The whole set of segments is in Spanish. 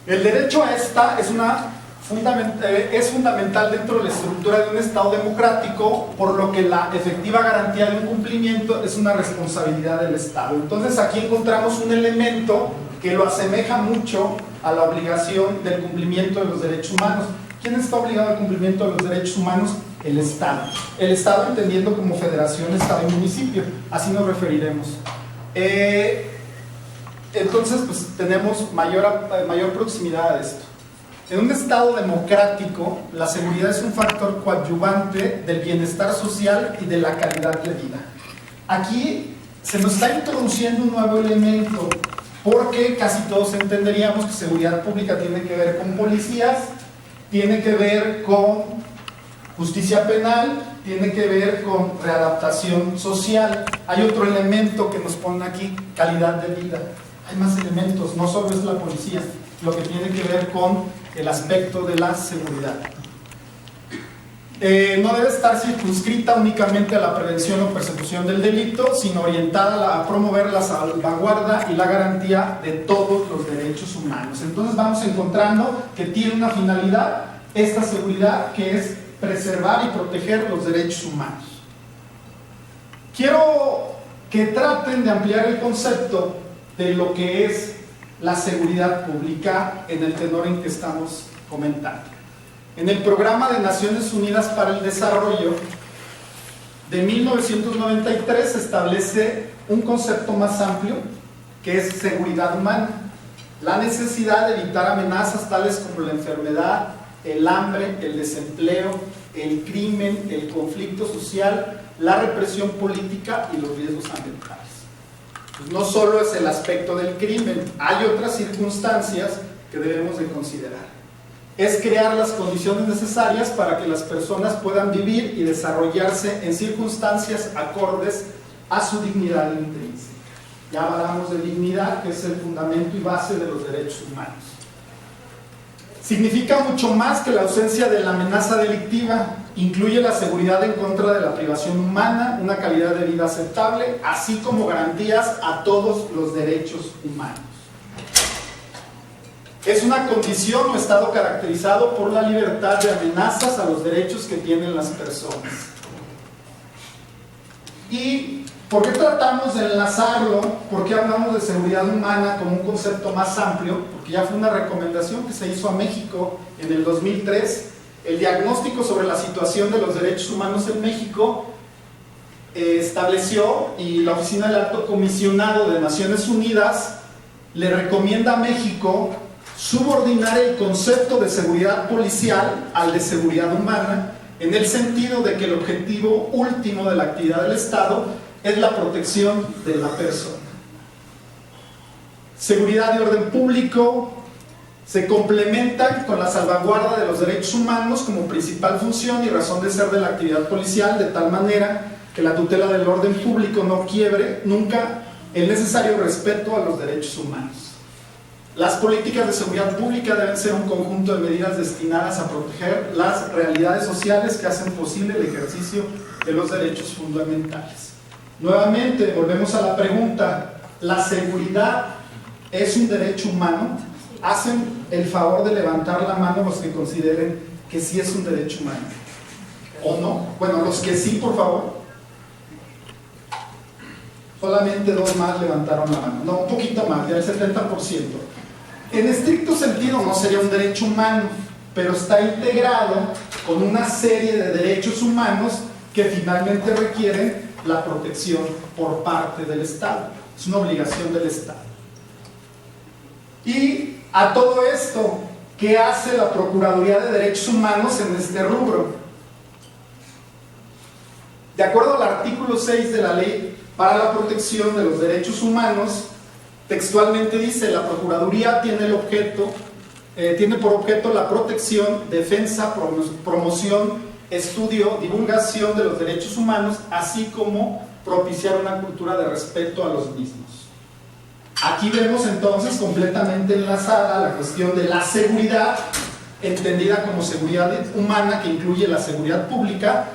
El derecho a esta es fundamental dentro de la estructura de un Estado democrático, por lo que la efectiva garantía de un cumplimiento es una responsabilidad del Estado. Entonces aquí encontramos un elemento que lo asemeja mucho a la obligación del cumplimiento de los derechos humanos. ¿Quién está obligado al cumplimiento de los derechos humanos? El Estado. El Estado entendiendo como federación, Estado y municipio. Así nos referiremos. Entonces, pues tenemos mayor proximidad a esto. En un Estado democrático, la seguridad es un factor coadyuvante del bienestar social y de la calidad de vida. Aquí se nos está introduciendo un nuevo elemento, porque casi todos entenderíamos que seguridad pública tiene que ver con policías, tiene que ver con justicia penal, tiene que ver con readaptación social. Hay otro elemento que nos pone aquí, calidad de vida. Hay más elementos, no solo es la policía, lo que tiene que ver con el aspecto de la seguridad. No debe estar circunscrita únicamente a la prevención o persecución del delito, sino orientada a promover la salvaguarda y la garantía de todos los derechos humanos. Entonces vamos encontrando que tiene una finalidad, esta seguridad, que es preservar y proteger los derechos humanos. Quiero que traten de ampliar el concepto de lo que es la seguridad pública en el tenor en que estamos comentando. En el Programa de Naciones Unidas para el Desarrollo de 1993 se establece un concepto más amplio que es seguridad humana, la necesidad de evitar amenazas tales como la enfermedad, el hambre, el desempleo, el crimen, el conflicto social, la represión política y los riesgos ambientales. Pues no solo es el aspecto del crimen, hay otras circunstancias que debemos de considerar. Es crear las condiciones necesarias para que las personas puedan vivir y desarrollarse en circunstancias acordes a su dignidad intrínseca. Ya hablamos de dignidad, que es el fundamento y base de los derechos humanos. Significa mucho más que la ausencia de la amenaza delictiva. Incluye la seguridad en contra de la privación humana, una calidad de vida aceptable, así como garantías a todos los derechos humanos. Es una condición o estado caracterizado por la libertad de amenazas a los derechos que tienen las personas. ¿Y por qué tratamos de enlazarlo? ¿Por qué hablamos de seguridad humana como un concepto más amplio? Porque ya fue una recomendación que se hizo a México en el 2003. El diagnóstico sobre la situación de los derechos humanos en México estableció, y la Oficina del Alto Comisionado de Naciones Unidas le recomienda a México subordinar el concepto de seguridad policial al de seguridad humana, en el sentido de que el objetivo último de la actividad del Estado es la protección de la persona. Seguridad y orden público se complementan con la salvaguarda de los derechos humanos como principal función y razón de ser de la actividad policial, de tal manera que la tutela del orden público no quiebre nunca el necesario respeto a los derechos humanos. Las políticas de seguridad pública deben ser un conjunto de medidas destinadas a proteger las realidades sociales que hacen posible el ejercicio de los derechos fundamentales. Nuevamente, volvemos a la pregunta: ¿la seguridad es un derecho humano? Hacen el favor de levantar la mano los que consideren que sí es un derecho humano, ¿o no? Bueno, los que sí, por favor. Solamente 2 más levantaron la mano. No, un poquito más, ya el 70%. En estricto sentido no sería un derecho humano, pero está integrado con una serie de derechos humanos que finalmente requieren la protección por parte del Estado. Es una obligación del Estado. Y a todo esto, ¿qué hace la Procuraduría de Derechos Humanos en este rubro? De acuerdo al artículo 6 de la Ley para la Protección de los Derechos Humanos, textualmente dice: la Procuraduría tiene por objeto la protección, defensa, promoción, estudio, divulgación de los derechos humanos, así como propiciar una cultura de respeto a los mismos. Aquí vemos entonces completamente enlazada la cuestión de la seguridad entendida como seguridad humana, que incluye la seguridad pública,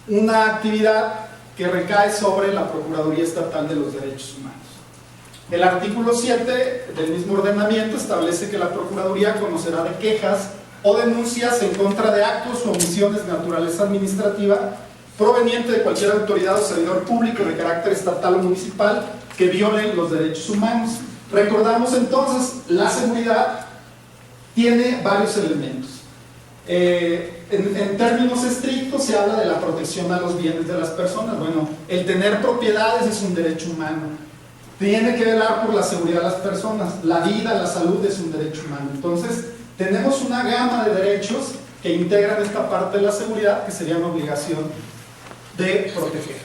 una actividad que recae sobre la Procuraduría Estatal de los Derechos Humanos. El artículo 7 del mismo ordenamiento establece que la Procuraduría conocerá de quejas o denuncias en contra de actos o omisiones de naturaleza administrativa proveniente de cualquier autoridad o servidor público de carácter estatal o municipal que violen los derechos humanos. Recordamos entonces, la seguridad tiene varios elementos. En términos estrictos se habla de la protección a los bienes de las personas. Bueno, el tener propiedades es un derecho humano. Tiene que velar por la seguridad de las personas. La vida, la salud es un derecho humano. Entonces, tenemos una gama de derechos que integran esta parte de la seguridad que sería una obligación de proteger.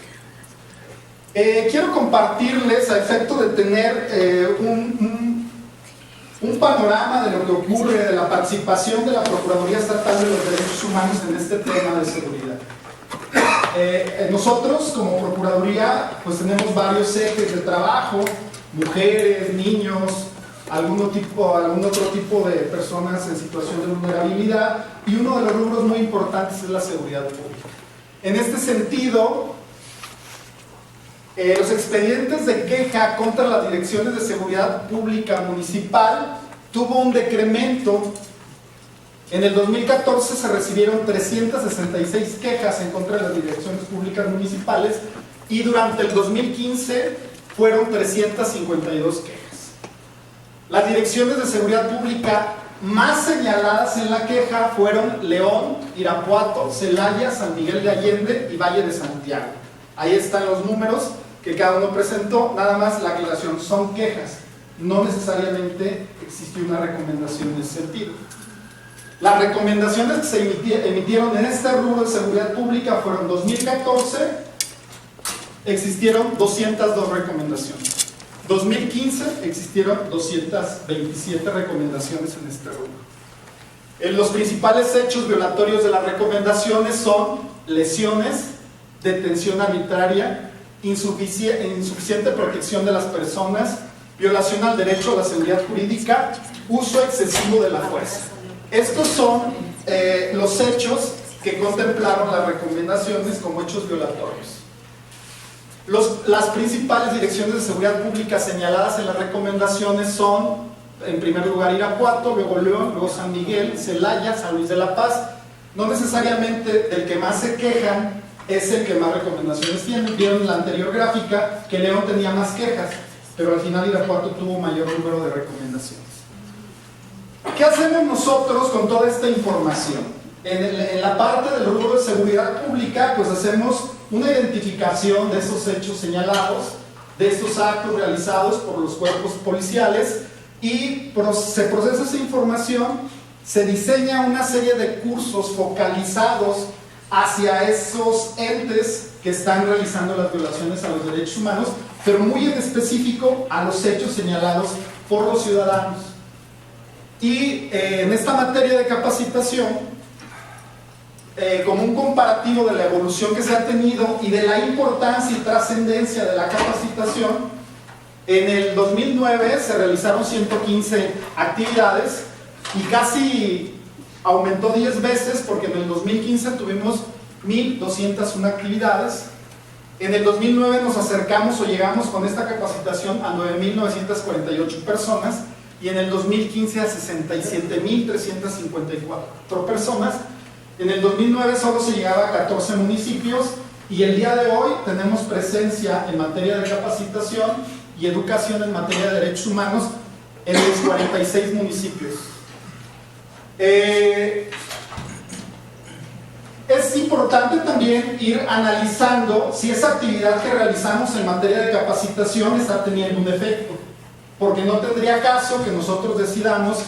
Quiero compartirles, a efecto de tener un panorama de lo que ocurre, de la participación de la Procuraduría Estatal de los Derechos Humanos en este tema de seguridad. Nosotros como Procuraduría pues tenemos varios ejes de trabajo: mujeres, niños, algún otro tipo de personas en situación de vulnerabilidad, y uno de los rubros muy importantes es la seguridad pública. En este sentido, los expedientes de queja contra las direcciones de seguridad pública municipal tuvo un decremento. En el 2014 se recibieron 366 quejas en contra de las direcciones públicas municipales, y durante el 2015 fueron 352 quejas. Las direcciones de seguridad pública más señaladas en la queja fueron León, Irapuato, Celaya, San Miguel de Allende y Valle de Santiago. Ahí están los números que cada uno presentó. Nada más la aclaración: son quejas, no necesariamente existió una recomendación en ese sentido. Las recomendaciones que se emitieron en este rubro de seguridad pública fueron: 2014 existieron 202 recomendaciones, 2015 existieron 227 recomendaciones en este rubro. Los principales hechos violatorios de las recomendaciones son lesiones, detención arbitraria, insuficiente protección de las personas, violación al derecho a la seguridad jurídica, uso excesivo de la fuerza. Estos son los hechos que contemplaron las recomendaciones como hechos violatorios. Las principales direcciones de seguridad pública señaladas en las recomendaciones son, en primer lugar, Irapuato, luego León, luego San Miguel, Celaya, San Luis de la Paz. No necesariamente el que más se quejan es el que más recomendaciones tiene. Vieron en la anterior gráfica que León tenía más quejas, pero al final Irapuato tuvo mayor número de recomendaciones. ¿Qué hacemos nosotros con toda esta información? En la parte del rubro de seguridad pública, pues hacemos una identificación de esos hechos señalados, de estos actos realizados por los cuerpos policiales, y se procesa esa información, se diseña una serie de cursos focalizados hacia esos entes que están realizando las violaciones a los derechos humanos, pero muy en específico a los hechos señalados por los ciudadanos. Y en esta materia de capacitación, como un comparativo de la evolución que se ha tenido y de la importancia y trascendencia de la capacitación, en el 2009 se realizaron 115 actividades y casi aumentó 10 veces, porque en el 2015 tuvimos 1.201 actividades. En el 2009 nos acercamos o llegamos con esta capacitación a 9.948 personas, y en el 2015 a 67.354 personas. En el 2009 solo se llegaba a 14 municipios, y el día de hoy tenemos presencia en materia de capacitación y educación en materia de derechos humanos en los 46 municipios. Es importante también ir analizando si esa actividad que realizamos en materia de capacitación está teniendo un efecto, porque no tendría caso que nosotros decidamos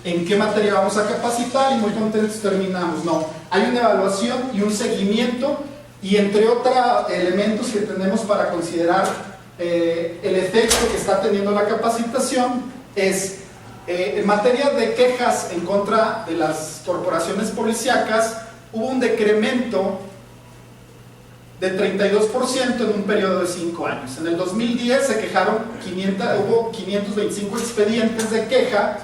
en qué materia vamos a capacitar y muy contentos terminamos. No, hay una evaluación y un seguimiento, y entre otros elementos que tenemos para considerar el efecto que está teniendo la capacitación es, en materia de quejas en contra de las corporaciones policíacas, hubo un decremento de 32% en un periodo de 5 años. En el 2010 se quejaron hubo 525 expedientes de queja,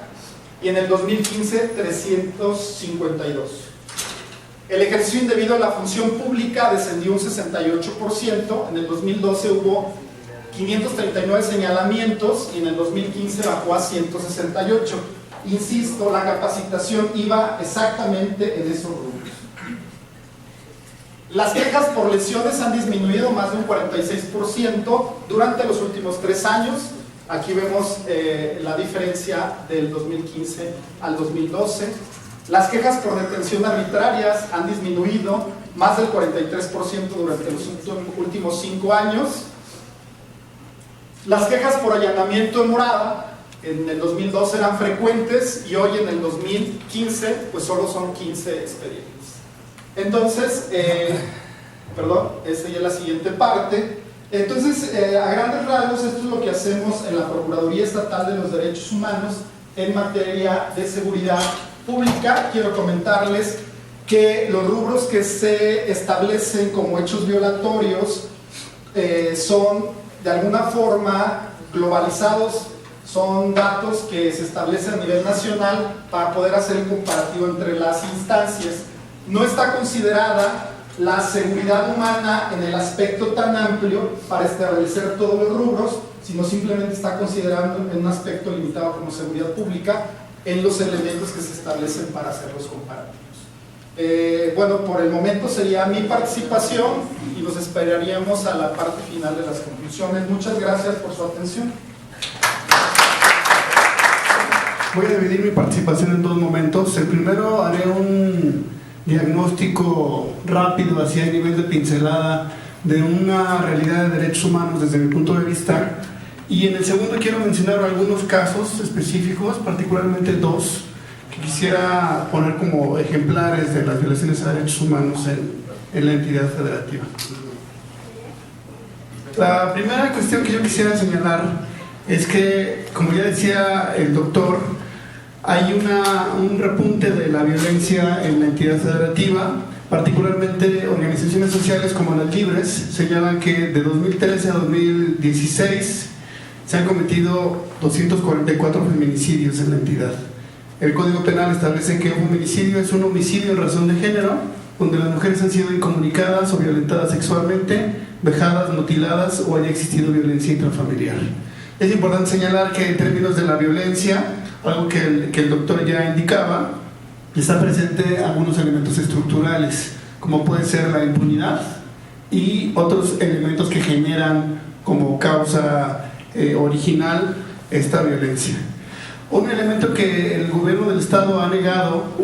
y en el 2015 352. El ejercicio indebido de la función pública descendió un 68%, en el 2012 hubo 539 señalamientos y en el 2015 bajó a 168. Insisto, la capacitación iba exactamente en esos rubros. Las quejas por lesiones han disminuido más de un 46% durante los últimos 3 años. Aquí vemos la diferencia del 2015 al 2012. Las quejas por detención arbitrarias han disminuido más del 43% durante los últimos 5 años. Las quejas por allanamiento en morada en el 2012 eran frecuentes y hoy en el 2015 pues solo son 15 expedientes. Entonces, esta ya es la siguiente parte. Entonces, a grandes rasgos, esto es lo que hacemos en la Procuraduría Estatal de los Derechos Humanos en materia de seguridad pública. Quiero comentarles que los rubros que se establecen como hechos violatorios son de alguna forma globalizados, son datos que se establecen a nivel nacional para poder hacer el comparativo entre las instancias. No está considerada la seguridad humana en el aspecto tan amplio para establecer todos los rubros, sino simplemente está considerando en un aspecto limitado como seguridad pública en los elementos que se establecen para hacer los comparativos. Bueno, por el momento sería mi participación y nos esperaríamos a la parte final de las conclusiones. Muchas gracias por su atención. Voy a dividir mi participación en 2 momentos. El primero, haré un diagnóstico rápido, hacia el nivel de pincelada de una realidad de derechos humanos desde mi punto de vista, y en el segundo quiero mencionar algunos casos específicos, particularmente 2 que quisiera poner como ejemplares de las violaciones a derechos humanos en la entidad federativa. La primera cuestión que yo quisiera señalar es que, como ya decía el doctor, hay un repunte de la violencia en la entidad federativa. Particularmente organizaciones sociales como Las Libres señalan que de 2013 a 2016 se han cometido 244 feminicidios en la entidad. El Código Penal establece que un feminicidio es un homicidio en razón de género, donde las mujeres han sido incomunicadas o violentadas sexualmente, vejadas, mutiladas o haya existido violencia intrafamiliar. Es importante señalar que en términos de la violencia, algo que el doctor ya indicaba, está presente algunos elementos estructurales, como puede ser la impunidad y otros elementos que generan como causa original esta violencia. Un elemento que el gobierno del estado ha negado,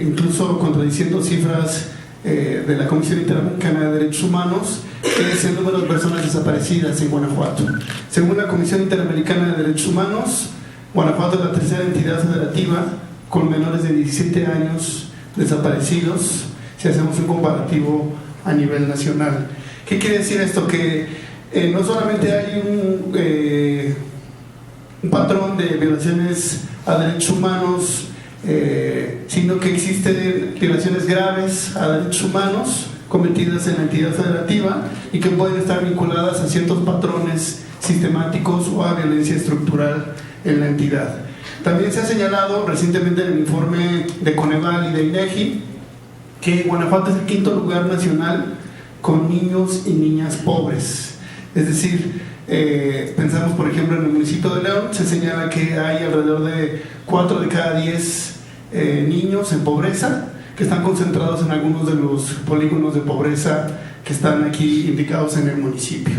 incluso contradiciendo cifras de la Comisión Interamericana de Derechos Humanos, es el número de personas desaparecidas en Guanajuato. Según la Comisión Interamericana de Derechos Humanos, Guanajuato es la tercera entidad federativa con menores de 17 años desaparecidos, si hacemos un comparativo a nivel nacional. ¿Qué quiere decir esto? Que no solamente hay un patrón de violaciones a derechos humanos, sino que existen violaciones graves a derechos humanos cometidas en la entidad federativa y que pueden estar vinculadas a ciertos patrones sistemáticos o a violencia estructural en la entidad. También se ha señalado recientemente en el informe de Coneval y de INEGI que Guanajuato es el 5º lugar nacional con niños y niñas pobres. Es decir, pensamos por ejemplo en el municipio de León, se señala que hay alrededor de 4 de cada 10 niños en pobreza, que están concentrados en algunos de los polígonos de pobreza que están aquí indicados en el municipio.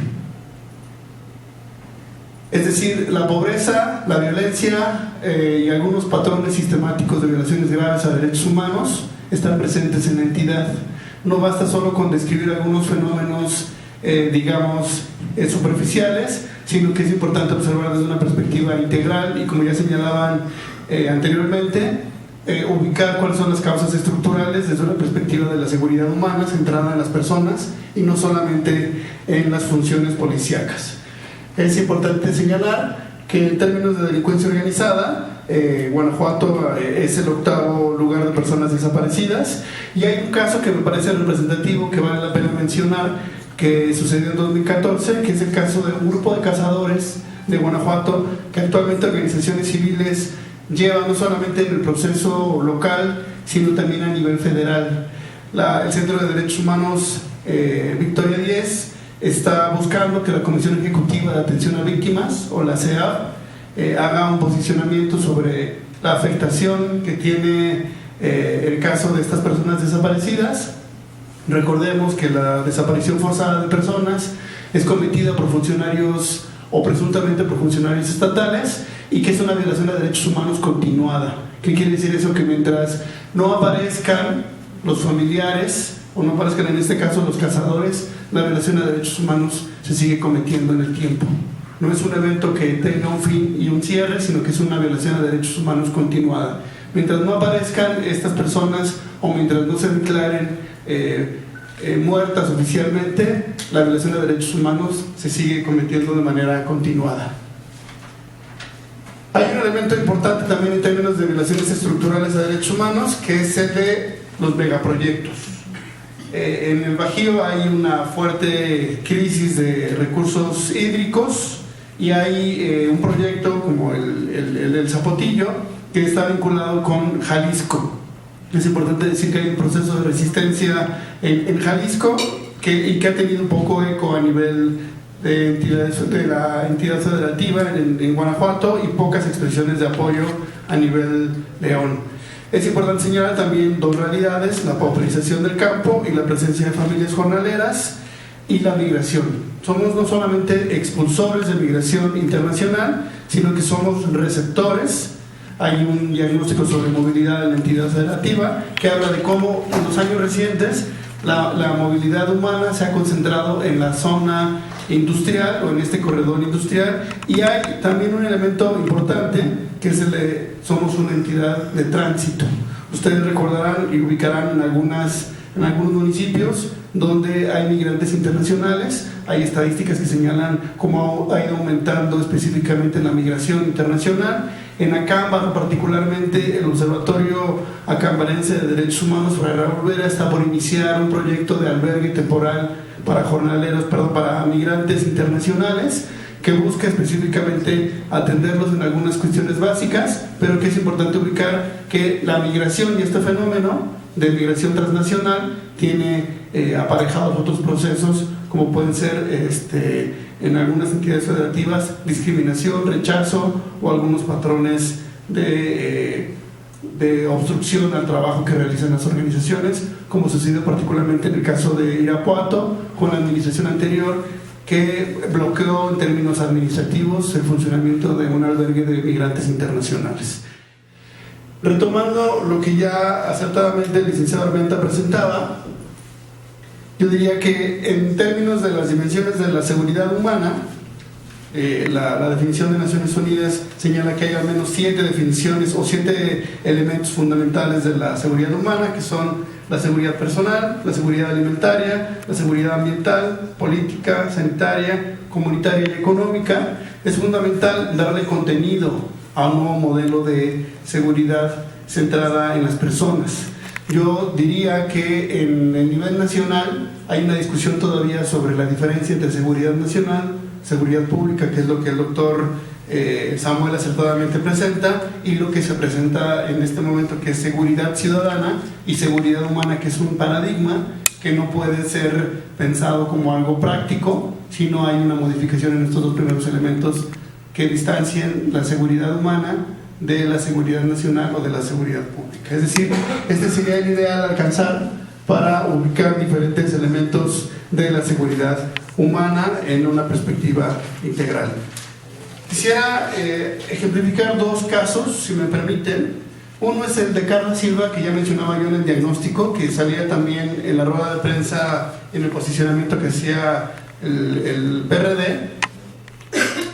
Es decir, la pobreza, la violencia y algunos patrones sistemáticos de violaciones graves a derechos humanos están presentes en la entidad. No basta solo con describir algunos fenómenos, superficiales, sino que es importante observar desde una perspectiva integral y, como ya señalaban anteriormente, ubicar cuáles son las causas estructurales desde una perspectiva de la seguridad humana centrada en las personas y no solamente en las funciones policíacas. Es importante señalar que en términos de delincuencia organizada, Guanajuato es el 8º lugar de personas desaparecidas, y hay un caso que me parece representativo que vale la pena mencionar, que sucedió en 2014, que es el caso de un grupo de cazadores de Guanajuato que actualmente organizaciones civiles lleva no solamente en el proceso local, sino también a nivel federal. El Centro de Derechos Humanos Victoria 10 está buscando que la Comisión Ejecutiva de Atención a Víctimas, o la CEAV, haga un posicionamiento sobre la afectación que tiene el caso de estas personas desaparecidas. Recordemos que la desaparición forzada de personas es cometida por funcionarios o presuntamente por funcionarios estatales y que es una violación de derechos humanos continuada. ¿Qué quiere decir eso? Que mientras no aparezcan los familiares o no aparezcan en este caso los cazadores, la violación de derechos humanos se sigue cometiendo en el tiempo. No es un evento que tenga un fin y un cierre, sino que es una violación de derechos humanos continuada. Mientras no aparezcan estas personas o mientras no se declaren muertas oficialmente, la violación de derechos humanos se sigue cometiendo de manera continuada. Hay un elemento importante también en términos de violaciones estructurales de derechos humanos, que es el de los megaproyectos. En el Bajío hay una fuerte crisis de recursos hídricos y hay un proyecto como el del Zapotillo que está vinculado con Jalisco. Es importante decir que hay un proceso de resistencia en Jalisco y que ha tenido un poco eco a nivel de la entidad federativa en Guanajuato y pocas expresiones de apoyo a nivel León. Es importante señalar también dos realidades: la pauperización del campo y la presencia de familias jornaleras, y la migración. Somos no solamente expulsores de migración internacional, sino que somos receptores. Hay un diagnóstico sobre movilidad en la entidad federativa que habla de cómo en los años recientes la movilidad humana se ha concentrado en la zona industrial o en este corredor industrial, y hay también un elemento importante que es el de somos una entidad de tránsito. Ustedes recordarán y ubicarán en algunos municipios donde hay migrantes internacionales. Hay estadísticas que señalan cómo ha ido aumentando específicamente la migración internacional. En Acámbaro, particularmente, el Observatorio Acambarense de Derechos Humanos, Fray Raúl Vera, está por iniciar un proyecto de albergue temporal para migrantes internacionales, que busca específicamente atenderlos en algunas cuestiones básicas, pero que es importante ubicar que la migración y este fenómeno de migración transnacional tiene aparejados otros procesos, como pueden ser en algunas entidades federativas discriminación, rechazo o algunos patrones de obstrucción al trabajo que realizan las organizaciones, como sucedió particularmente en el caso de Irapuato con la administración anterior, que bloqueó en términos administrativos el funcionamiento de un albergue de migrantes internacionales. Retomando lo que ya acertadamente el licenciado Armenta presentaba, yo diría que en términos de las dimensiones de la seguridad humana, la definición de Naciones Unidas señala que hay al menos 7 definiciones o 7 elementos fundamentales de la seguridad humana, que son la seguridad personal, la seguridad alimentaria, la seguridad ambiental, política, sanitaria, comunitaria y económica. Es fundamental darle contenido a un nuevo modelo de seguridad centrada en las personas. Yo diría que en el nivel nacional hay una discusión todavía sobre la diferencia entre seguridad nacional, seguridad pública, que es lo que el doctor Samuel acertadamente presenta, y lo que se presenta en este momento, que es seguridad ciudadana y seguridad humana, que es un paradigma que no puede ser pensado como algo práctico si no hay una modificación en estos dos primeros elementos que distancien la seguridad humana de la seguridad nacional o de la seguridad pública. Es decir, este sería el ideal a alcanzar para ubicar diferentes elementos de la seguridad humana en una perspectiva integral. Quisiera ejemplificar dos casos, si me permiten. Uno es el de Carla Silva, que ya mencionaba yo en el diagnóstico, que salía también en la rueda de prensa en el posicionamiento que hacía el PRD.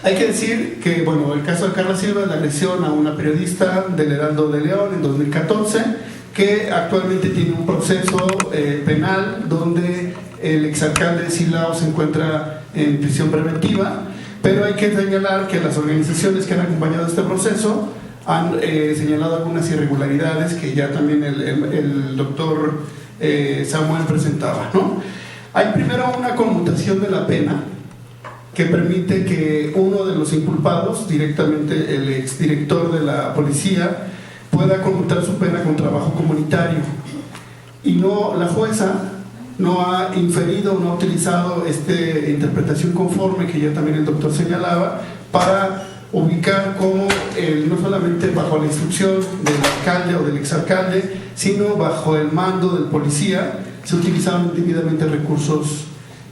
Hay que decir que, bueno, el caso de Carla Silva es la agresión a una periodista del Heraldo de León en 2014, que actualmente tiene un proceso penal donde el exalcalde de Silao se encuentra en prisión preventiva, pero hay que señalar que las organizaciones que han acompañado este proceso han señalado algunas irregularidades que ya también el doctor Samuel presentaba, ¿no? Hay primero una conmutación de la pena, que permite que uno de los inculpados, directamente el exdirector de la policía, pueda conmutar su pena con trabajo comunitario. Y no, la jueza no ha inferido, no ha utilizado esta interpretación conforme que ya también el doctor señalaba, para ubicar cómo no solamente bajo la instrucción del alcalde o del exalcalde, sino bajo el mando del policía, se utilizaron indebidamente recursos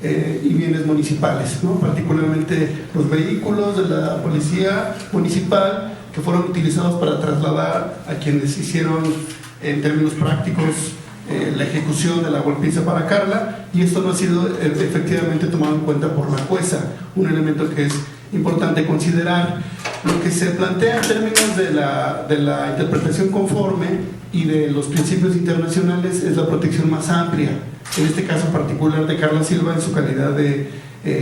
y bienes municipales, ¿no? Particularmente los vehículos de la policía municipal que fueron utilizados para trasladar a quienes hicieron, en términos prácticos, la ejecución de la golpiza para Carla, y esto no ha sido efectivamente tomado en cuenta por la jueza, un elemento que es importante considerar. Lo que se plantea en términos de la interpretación conforme y de los principios internacionales es la protección más amplia, en este caso particular de Carla Silva en su calidad de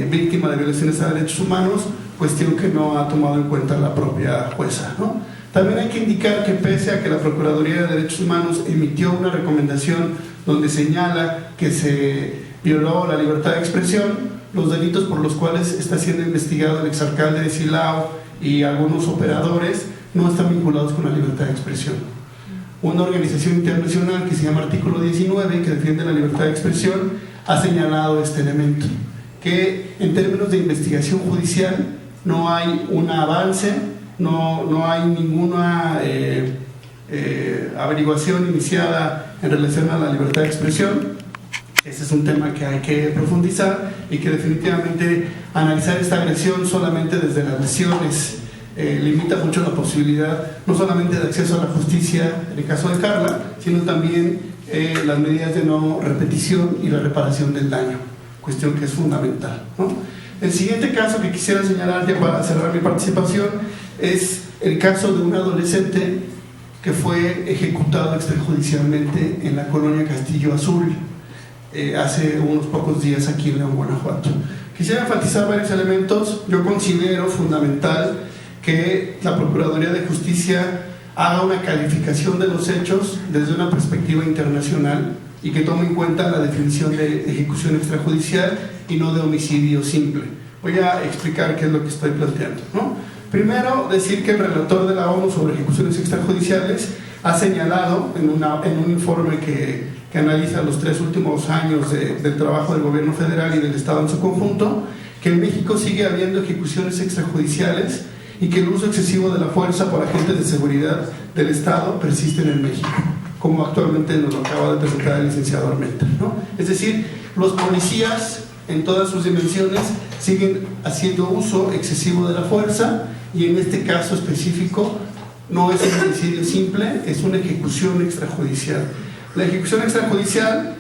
víctima de violaciones a derechos humanos, cuestión que no ha tomado en cuenta la propia jueza, ¿no? También hay que indicar que pese a que la Procuraduría de Derechos Humanos emitió una recomendación donde señala que se violó la libertad de expresión, los delitos por los cuales está siendo investigado el exalcalde de Silao y algunos operadores no están vinculados con la libertad de expresión. Una organización internacional que se llama Artículo 19, que defiende la libertad de expresión, ha señalado este elemento, que en términos de investigación judicial no hay un avance, no hay ninguna averiguación iniciada en relación a la libertad de expresión. Ese es un tema que hay que profundizar y que definitivamente analizar esta agresión solamente desde las lesiones limita mucho la posibilidad no solamente de acceso a la justicia en el caso de Carla, sino también las medidas de no repetición y la reparación del daño, cuestión que es fundamental, ¿no? El siguiente caso que quisiera señalar ya para cerrar mi participación es el caso de un adolescente que fue ejecutado extrajudicialmente en la colonia Castillo Azul hace unos pocos días aquí en León, Guanajuato. Quisiera enfatizar varios elementos. Yo considero fundamental que la Procuraduría de Justicia haga una calificación de los hechos desde una perspectiva internacional y que tome en cuenta la definición de ejecución extrajudicial y no de homicidio simple. Voy a explicar qué es lo que estoy planteando, ¿no? Primero, decir que el relator de la ONU sobre ejecuciones extrajudiciales ha señalado en un informe que analiza los 3 últimos años del trabajo del gobierno federal y del Estado en su conjunto, que en México sigue habiendo ejecuciones extrajudiciales y que el uso excesivo de la fuerza por agentes de seguridad del Estado persisten en México, como actualmente nos lo acaba de presentar el licenciado Armenta, ¿no? Es decir, los policías en todas sus dimensiones siguen haciendo uso excesivo de la fuerza, y en este caso específico no es un homicidio simple, es una ejecución extrajudicial. La ejecución extrajudicial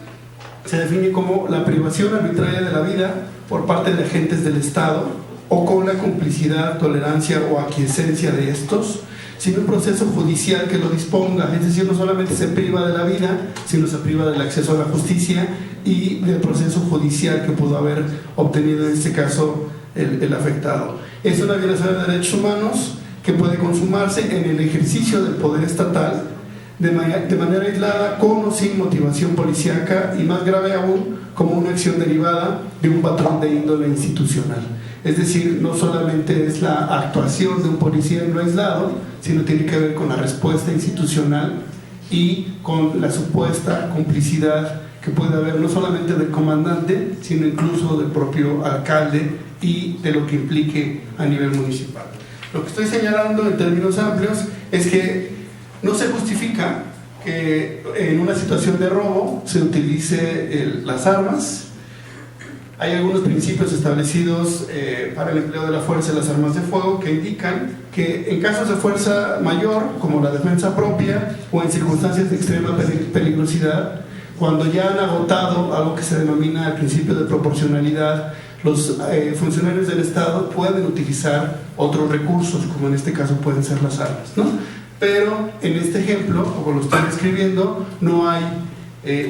se define como la privación arbitraria de la vida por parte de agentes del Estado o con la complicidad, tolerancia o aquiescencia de estos, sin un proceso judicial que lo disponga. Es decir, no solamente se priva de la vida, sino se priva del acceso a la justicia y del proceso judicial que pudo haber obtenido en este caso el afectado. Es una violación de derechos humanos que puede consumarse en el ejercicio del poder estatal de manera aislada, con o sin motivación policíaca, y más grave aún, como una acción derivada de un patrón de índole institucional. Es decir, no solamente es la actuación de un policía en lo aislado, sino tiene que ver con la respuesta institucional y con la supuesta complicidad que puede haber no solamente del comandante, sino incluso del propio alcalde y de lo que implique a nivel municipal. Lo que estoy señalando en términos amplios es que no se justifica que en una situación de robo se utilice las armas. Hay algunos principios establecidos para el empleo de la fuerza y las armas de fuego que indican que en casos de fuerza mayor, como la defensa propia o en circunstancias de extrema peligrosidad, cuando ya han agotado algo que se denomina el principio de proporcionalidad, los funcionarios del Estado pueden utilizar otros recursos, como en este caso pueden ser las armas, ¿no? Pero en este ejemplo, como lo estoy describiendo, no hay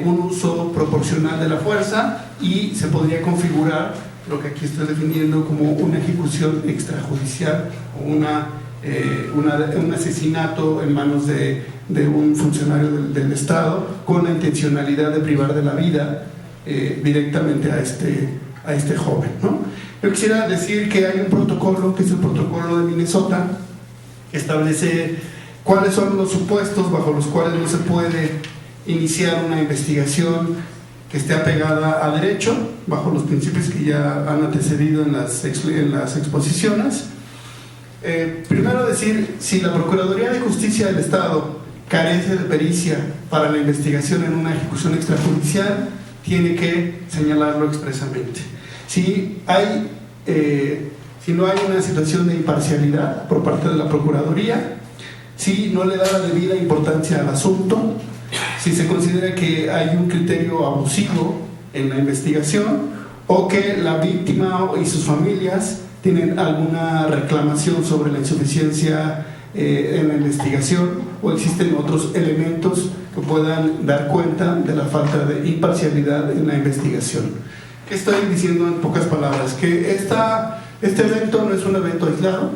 un uso proporcional de la fuerza y se podría configurar lo que aquí estoy definiendo como una ejecución extrajudicial o un asesinato en manos de un funcionario del Estado con la intencionalidad de privar de la vida directamente a este joven, ¿no? Yo quisiera decir que hay un protocolo, que es el protocolo de Minnesota, que establece cuáles son los supuestos bajo los cuales no se puede iniciar una investigación que esté apegada a derecho, bajo los principios que ya han antecedido en las exposiciones. Primero decir, si la Procuraduría de Justicia del Estado carece de pericia para la investigación en una ejecución extrajudicial, tiene que señalarlo expresamente. Si no hay una situación de imparcialidad por parte de la Procuraduría, si no le da la debida importancia al asunto, si se considera que hay un criterio abusivo en la investigación o que la víctima y sus familias tienen alguna reclamación sobre la insuficiencia en la investigación, o existen otros elementos que puedan dar cuenta de la falta de imparcialidad en la investigación. ¿Qué estoy diciendo en pocas palabras? Que este evento no es un evento aislado,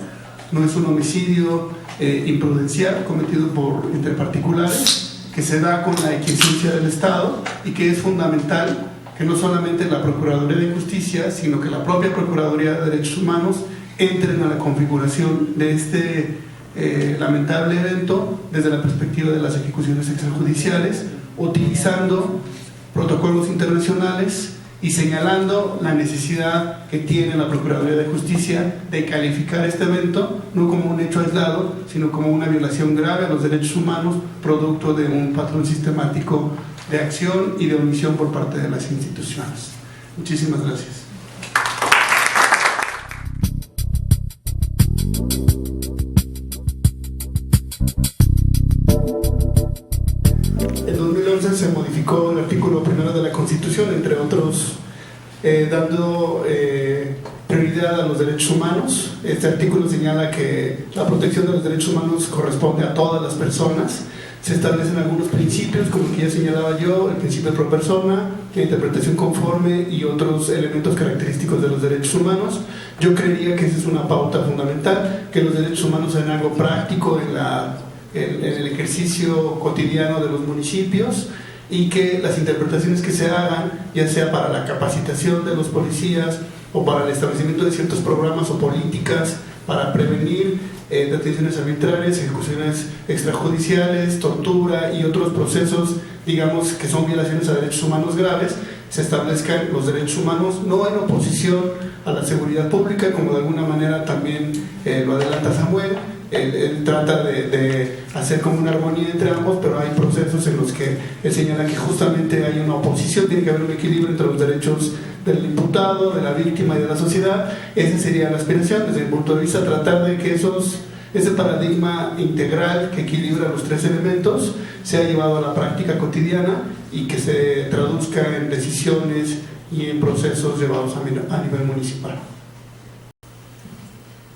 no es un homicidio imprudencial cometido entre particulares, que se da con la equivalencia del Estado, y que es fundamental que no solamente la Procuraduría de Justicia, sino que la propia Procuraduría de Derechos Humanos entren a la configuración de este lamentable evento desde la perspectiva de las ejecuciones extrajudiciales, utilizando protocolos internacionales y señalando la necesidad que tiene la Procuraduría de Justicia de calificar este evento no como un hecho aislado, sino como una violación grave a los derechos humanos, producto de un patrón sistemático de acción y de omisión por parte de las instituciones. Muchísimas gracias. En 2011 se modificó el artículo 1 de la Constitución, entre otros, dando prioridad a los derechos humanos. Este artículo señala que la protección de los derechos humanos corresponde a todas las personas. Se establecen algunos principios, como que ya señalaba yo, el principio pro persona, la interpretación conforme y otros elementos característicos de los derechos humanos. Yo creería que esa es una pauta fundamental, que los derechos humanos sean algo práctico en el ejercicio cotidiano de los municipios, y que las interpretaciones que se hagan, ya sea para la capacitación de los policías o para el establecimiento de ciertos programas o políticas para prevenir detenciones arbitrarias, ejecuciones extrajudiciales, tortura y otros procesos, digamos, que son violaciones a derechos humanos graves, se establezcan los derechos humanos no en oposición a la seguridad pública, como de alguna manera también lo adelanta Samuel. Él trata de hacer como una armonía entre ambos, pero hay procesos en los que él señala que justamente hay una oposición, tiene que haber un equilibrio entre los derechos del imputado, de la víctima y de la sociedad. Esa sería la aspiración, desde mi punto de vista, tratar de que ese paradigma integral que equilibra los tres elementos sea llevado a la práctica cotidiana y que se traduzca en decisiones y en procesos llevados a nivel municipal.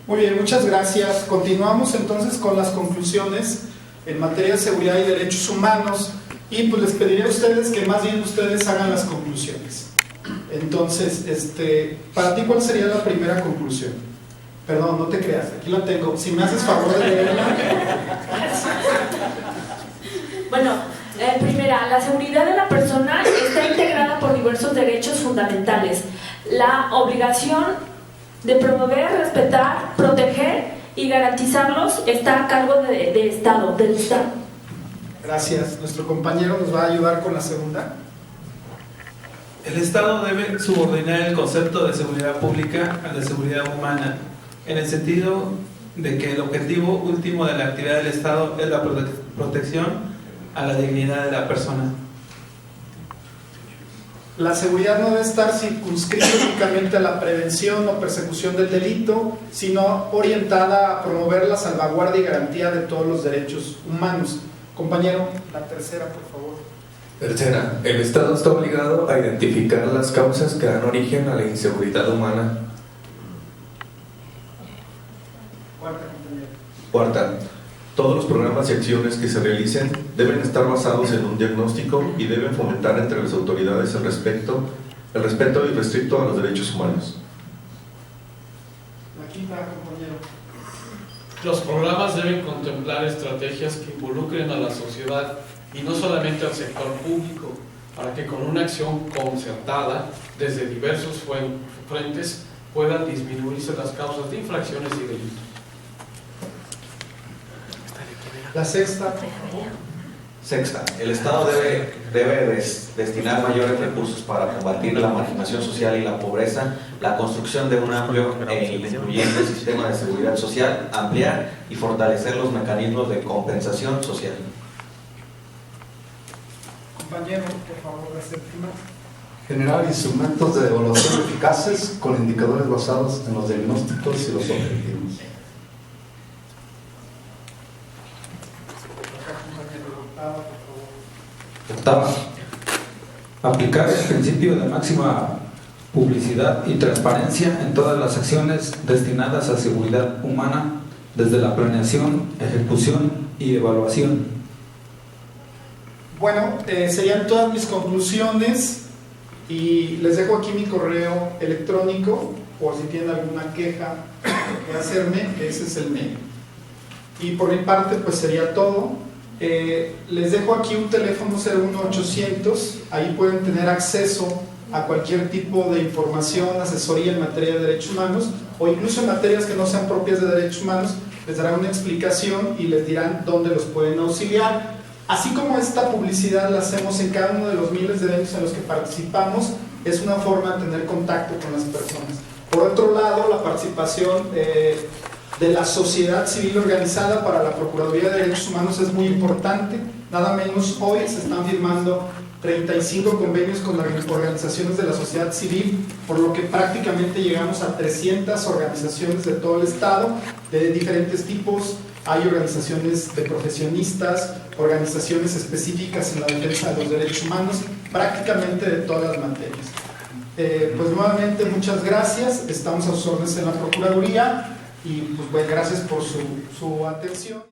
Muy bien, muchas gracias. Continuamos entonces con las conclusiones en materia de seguridad y derechos humanos, y pues les pediré a ustedes que más bien ustedes hagan las conclusiones. Entonces, para ti, ¿cuál sería la primera conclusión? Perdón, no te creas, aquí la tengo. Si me haces favor de leerla. Bueno, primera, la seguridad de la persona está integrada por diversos derechos fundamentales. La obligación de promover, respetar, proteger y garantizarlos está a cargo del Estado. Gracias. Nuestro compañero nos va a ayudar con la segunda. El Estado debe subordinar el concepto de seguridad pública al de seguridad humana, en el sentido de que el objetivo último de la actividad del Estado es la protección a la dignidad de la persona. La seguridad no debe estar circunscrita únicamente a la prevención o persecución del delito, sino orientada a promover la salvaguardia y garantía de todos los derechos humanos. Compañero, la tercera, por favor. Tercera, el Estado está obligado a identificar las causas que dan origen a la inseguridad humana. Cuarta, compañero. Cuarta, todos los programas y acciones que se realicen deben estar basados en un diagnóstico y deben fomentar entre las autoridades el respeto irrestricto a los derechos humanos. La quinta, compañero. Los programas deben contemplar estrategias que involucren a la sociedad y no solamente al sector público, para que con una acción concertada desde diversos frentes puedan disminuirse las causas de infracciones y delitos. La sexta. Sexta, el Estado debe destinar mayores recursos para combatir la marginación social y la pobreza, la construcción de un amplio e incluyente sistema de seguridad social, ampliar y fortalecer los mecanismos de compensación social. Compañero, por favor, la séptima. Generar instrumentos de evaluación eficaces con indicadores basados en los diagnósticos y los objetivos. Octava, aplicar el principio de máxima publicidad y transparencia en todas las acciones destinadas a seguridad humana, desde la planeación, ejecución y evaluación. Bueno, serían todas mis conclusiones y les dejo aquí mi correo electrónico por si tienen alguna queja que hacerme, ese es el mail. Y por mi parte pues sería todo. Les dejo aquí un teléfono 01800, ahí pueden tener acceso a cualquier tipo de información, asesoría en materia de derechos humanos o incluso en materias que no sean propias de derechos humanos, les darán una explicación y les dirán dónde los pueden auxiliar. Así como esta publicidad la hacemos en cada uno de los miles de eventos en los que participamos, es una forma de tener contacto con las personas. Por otro lado, la participación de la sociedad civil organizada para la Procuraduría de Derechos Humanos es muy importante. Nada menos hoy se están firmando 35 convenios con organizaciones de la sociedad civil, por lo que prácticamente llegamos a 300 organizaciones de todo el estado, de diferentes tipos. Hay organizaciones de profesionistas, organizaciones específicas en la defensa de los derechos humanos, prácticamente de todas las materias. Pues nuevamente muchas gracias, estamos a sus órdenes en la Procuraduría y pues bueno, gracias por su atención.